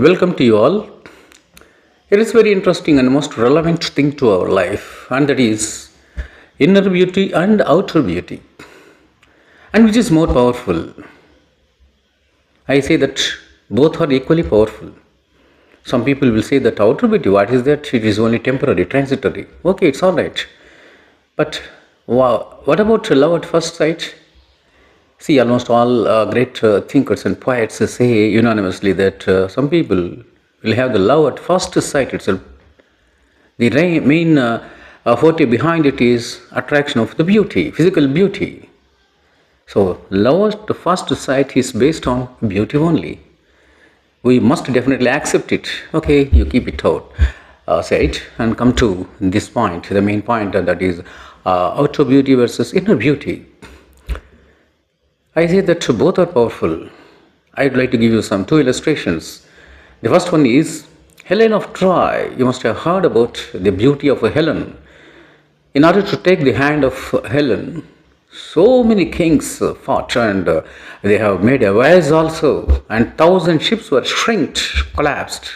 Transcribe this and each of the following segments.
Welcome to you all. It is very interesting and most relevant thing to our life, and that is inner beauty and outer beauty. And which is more powerful? I say that both are equally powerful. Some people will say that outer beauty, what is that? It is only temporary, transitory. Okay, it's all right. But wow, what about love at first sight? See, almost all great thinkers and poets say unanimously that some people will have the love at first sight itself. The main forte behind it is attraction of the beauty, physical beauty. So, love at the first sight is based on beauty only. We must definitely accept it. Okay, you keep it out, say it, and come to this point, the main point, that is outer beauty versus inner beauty. I say that both are powerful. I'd like to give you some two illustrations. The first one is Helen of Troy. You must have heard about the beauty of Helen. In order to take the hand of Helen, so many kings fought, and they have made a voyage also, and 1,000 ships were shrinked, collapsed.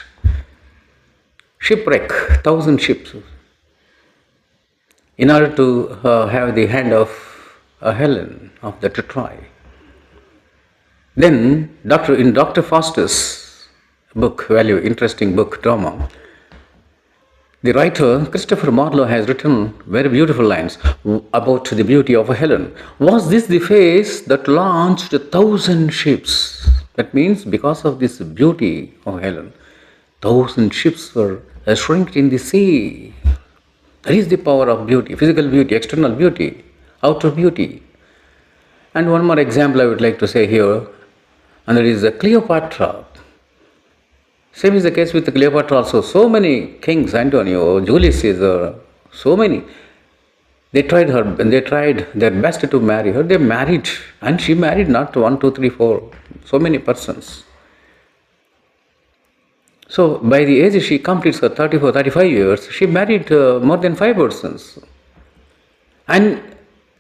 Shipwreck, 1,000 ships. In order to have the hand of Helen of the Troy. Then, in Dr. Faustus' book, very interesting book, drama, the writer Christopher Marlowe has written very beautiful lines about the beauty of Helen. Was this the face that launched 1,000 ships? That means because of this beauty of Helen, 1,000 ships were shrinked in the sea. That is the power of beauty, physical beauty, external beauty, outer beauty. And one more example I would like to say here, and that is Cleopatra. Same is the case with Cleopatra also. So many kings, Antonio, Julius Caesar, so many. They tried their best to marry her. They married, and she married not one, two, three, four, so many persons. So by the age she completes her 34, 35 years, she married more than 5 persons. And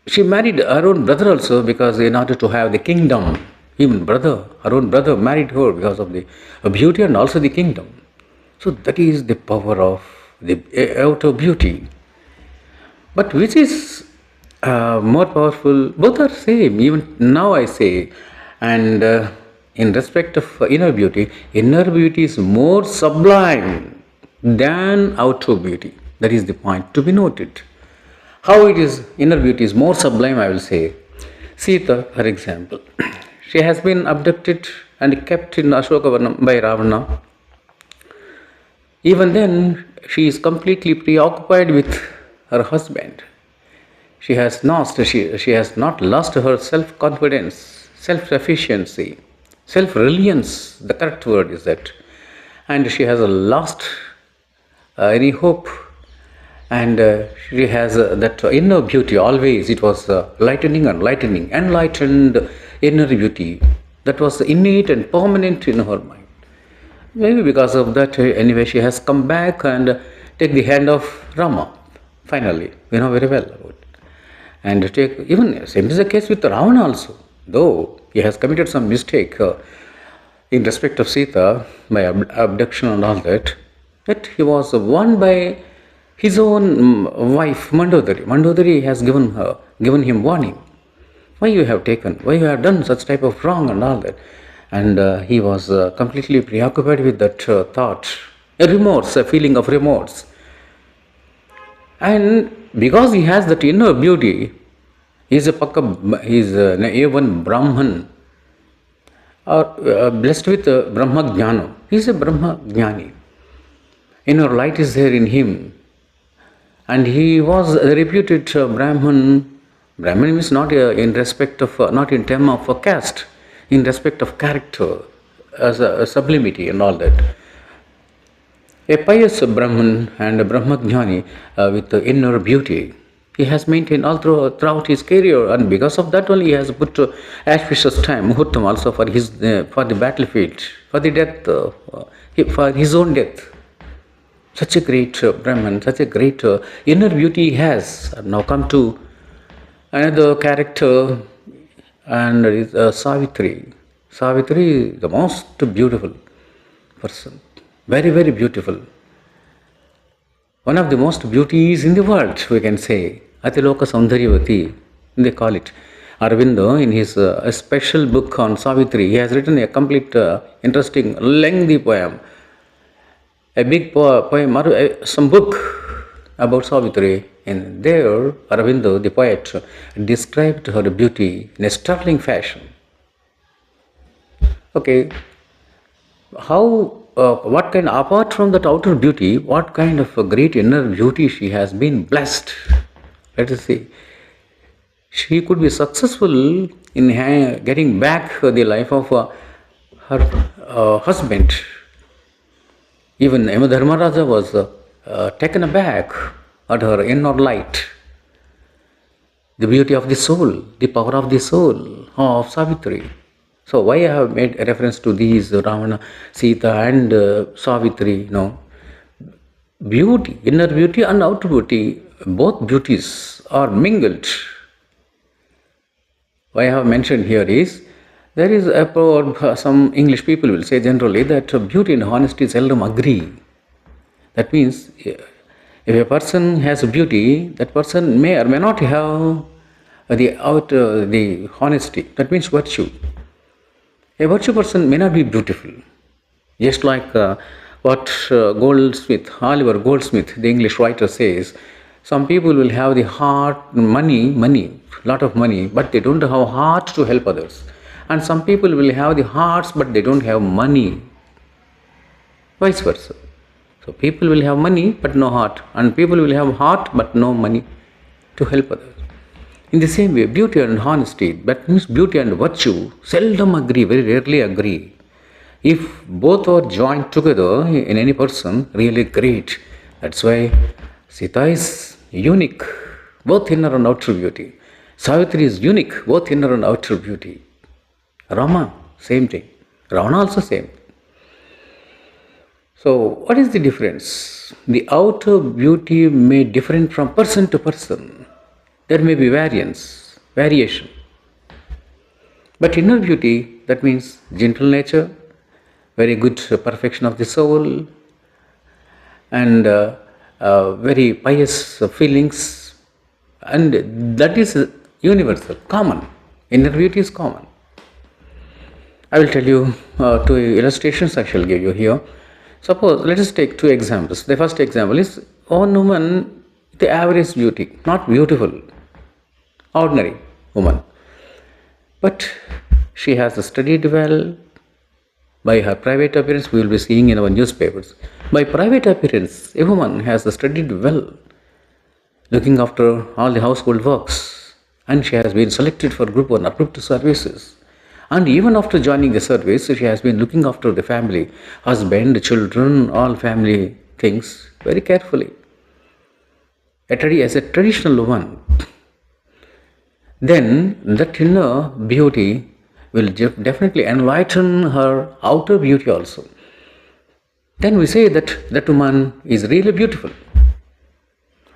she married her own brother also, because in order to have the kingdom, even her own brother married her because of the beauty and also the kingdom. So that is the power of the outer beauty. But which is more powerful? Both are same. Even now I say, and in respect of inner beauty is more sublime than outer beauty. That is the point to be noted. How it is, inner beauty is more sublime, I will say. Sita, for example. She has been abducted and kept in Ashokavanam by Ravana. Even then, she is completely preoccupied with her husband. She has not lost her self-confidence, self-sufficiency, self-reliance, the correct word is that. And she has lost any hope. And she has that inner beauty always. It was enlightened inner beauty that was innate and permanent in her mind. Maybe because of that, anyway, she has come back and take the hand of Rama. Finally, we know very well about it. And take, even same is the case with Ravana also. Though he has committed some mistake in respect of Sita by abduction and all that, yet he was won by his own wife Mandodari. Mandodari has given him warning. Why you have done such type of wrong and all that. And he was completely preoccupied with that thought, a feeling of remorse. And because he has that inner beauty, he is an A1 Brahman, or blessed with Brahma Jnana. He is a Brahma Jnani. Inner light is there in him. And he was a reputed Brahman. Brahman means not in respect of, not in term of a caste, in respect of character, as a sublimity and all that. A pious Brahman and a Brahma Jnani with the inner beauty. He has maintained all throughout his career, and because of that only he has put auspicious time, Muhurtam also for the battlefield, for the death, for his own death. Such a great Brahman, such a great inner beauty he has. And now come to another character, and it is Savitri. Savitri, the most beautiful person. Very, very beautiful. One of the most beauties in the world, we can say. Atiloka Saundaryavati, they call it. Aurobindo, in his a special book on Savitri, he has written a complete, interesting, lengthy poem. A big poem, some book about Savitri. And there, Aurobindo, the poet, described her beauty in a startling fashion. Okay, what kind, apart from that outer beauty, what kind of a great inner beauty she has been blessed. Let us see. She could be successful in getting back the life of her husband. Even Yamadharmaraja was taken aback at her inner light. The beauty of the soul, the power of the soul of Savitri. So why I have made a reference to these Ravana, Sita and Savitri, beauty, inner beauty and outer beauty, both beauties are mingled. Why I have mentioned here is, there is a proverb, some English people will say generally that beauty and honesty seldom agree. That means, if a person has beauty, that person may or may not have the honesty. That means virtue. A virtue person may not be beautiful. Just like what Oliver Goldsmith, the English writer, says, some people will have the heart, money, lot of money, but they don't have heart to help others. And some people will have the hearts, but they don't have money. Vice versa. So people will have money, but no heart. And people will have heart, but no money to help others. In the same way, beauty and honesty, that means beauty and virtue, seldom agree, very rarely agree. If both are joined together in any person, really great. That's why Sita is unique, both inner and outer beauty. Savitri is unique, both inner and outer beauty. Rama, same thing. Ravana also same. So, what is the difference? The outer beauty may differ from person to person. There may be variation. But inner beauty, that means gentle nature, very good perfection of the soul, and very pious feelings, and that is universal, common. Inner beauty is common. I will tell you two illustrations I shall give you here. Suppose, let us take two examples. The first example is one woman, the average beauty, not beautiful, ordinary woman. But she has studied well. By her private appearance, we will be seeing in our newspapers. By private appearance, a woman has studied well, looking after all the household works, and she has been selected for Group 1 or Group 2 services. And even after joining the service, she has been looking after the family, husband, children, all family things very carefully. As a traditional woman, then that inner beauty will definitely enlighten her outer beauty also. Then we say that that woman is really beautiful.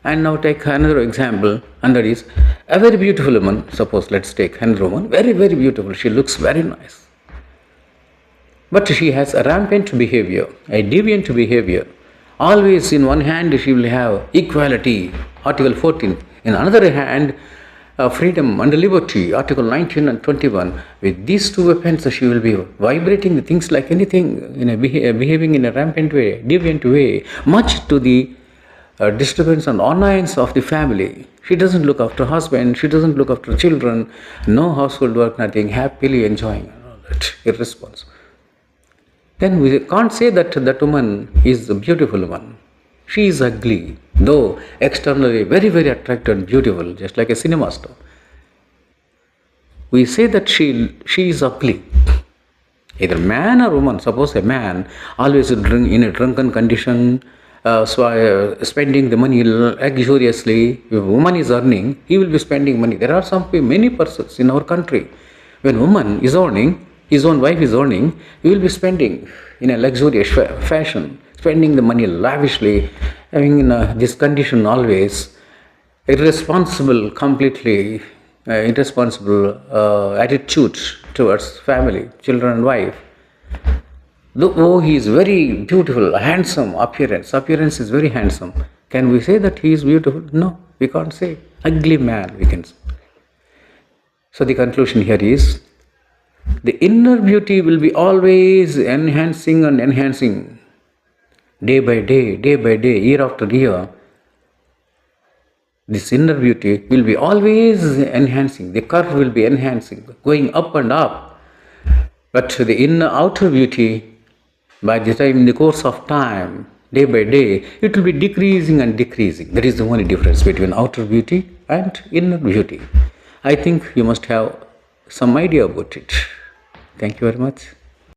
And now take another example, and that is a very beautiful woman. Suppose let's take another woman, very, very beautiful. She looks very nice. But she has a rampant behavior, a deviant behavior. Always in one hand she will have equality, Article 14. In another hand, freedom and liberty, Article 19 and 21. With these two weapons, she will be vibrating the things like anything, behaving in a rampant way, deviant way, much to the disturbance and annoyance of the family. She doesn't look after husband, she doesn't look after children, no household work, nothing, happily enjoying all that, irresponsible. Then we can't say that that woman is a beautiful woman. She is ugly, though externally very, very attractive and beautiful, just like a cinema star. We say that she is ugly. Either man or woman. Suppose a man always in a drunken condition, spending the money luxuriously. If a woman is earning, he will be spending money. There are many persons in our country. When woman is earning, his own wife is earning, he will be spending in a luxurious fashion, spending the money lavishly, having this condition always, completely irresponsible attitude towards family, children and wife. Oh, he is very beautiful, handsome appearance. Appearance is very handsome. Can we say that he is beautiful? No, we can't say. Ugly man, we can say. So the conclusion here is the inner beauty will be always enhancing and enhancing day by day, year after year. This inner beauty will be always enhancing. The curve will be enhancing, going up and up. But the inner outer beauty, by the time in the course of time, day by day, it will be decreasing and decreasing. That is the only difference between outer beauty and inner beauty. I think you must have some idea about it. Thank you very much.